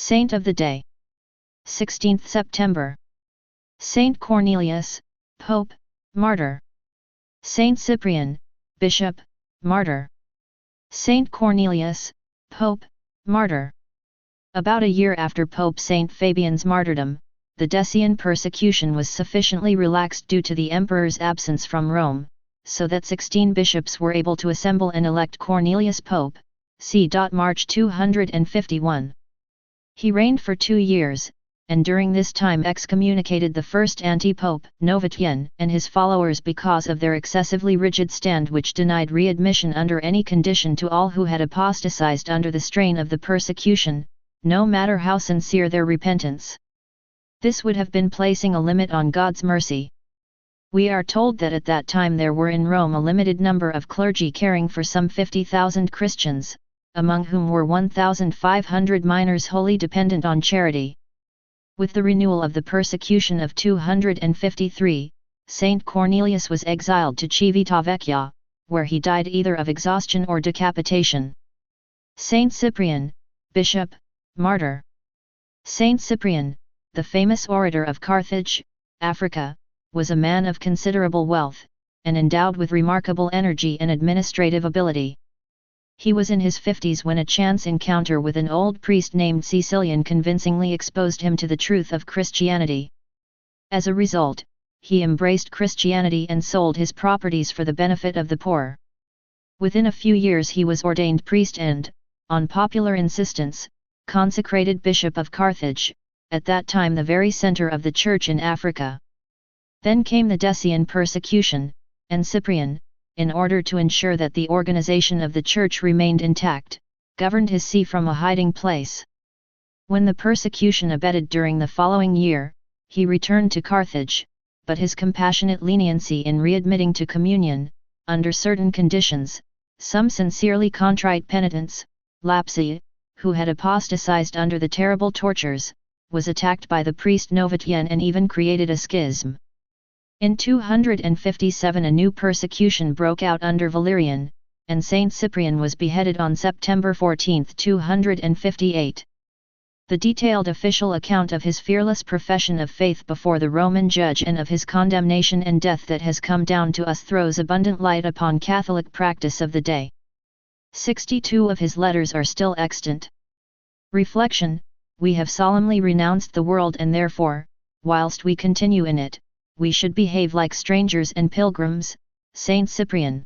Saint of the Day. 16th September. Saint Cornelius, Pope, Martyr. Saint Cyprian, Bishop, Martyr. Saint Cornelius, Pope, Martyr. About a year after Pope Saint Fabian's martyrdom, the Decian persecution was sufficiently relaxed due to the emperor's absence from Rome, so that 16 bishops were able to assemble and elect Cornelius Pope, c. March 251. He reigned for 2 years, and during this time excommunicated the first anti-pope, Novatian, and his followers because of their excessively rigid stand which denied readmission under any condition to all who had apostatized under the strain of the persecution, no matter how sincere their repentance. This would have been placing a limit on God's mercy. We are told that at that time there were in Rome a limited number of clergy caring for some 50,000 Christians, among whom were 1,500 minors wholly dependent on charity. With the renewal of the persecution of 253, Saint Cornelius was exiled to Civitavecchia, where he died either of exhaustion or decapitation. Saint Cyprian, Bishop, Martyr. Saint Cyprian, the famous orator of Carthage, Africa, was a man of considerable wealth, and endowed with remarkable energy and administrative ability. He was in his 50s when a chance encounter with an old priest named Cecilian convincingly exposed him to the truth of Christianity. As a result, he embraced Christianity and sold his properties for the benefit of the poor. Within a few years he was ordained priest and, on popular insistence, consecrated Bishop of Carthage, at that time the very center of the Church in Africa. Then came the Decian persecution, and Cyprian, in order to ensure that the organization of the Church remained intact, governed his see from a hiding place. When the persecution abated during the following year, he returned to Carthage, but his compassionate leniency in readmitting to communion, under certain conditions, some sincerely contrite penitents, lapsi, who had apostatized under the terrible tortures, was attacked by the priest Novatian and even created a schism. In 257 a new persecution broke out under Valerian, and Saint Cyprian was beheaded on September 14, 258. The detailed official account of his fearless profession of faith before the Roman judge and of his condemnation and death that has come down to us throws abundant light upon Catholic practice of the day. 62 of his letters are still extant. Reflection: we have solemnly renounced the world and therefore, whilst we continue in it, we should behave like strangers and pilgrims. Saint Cyprian.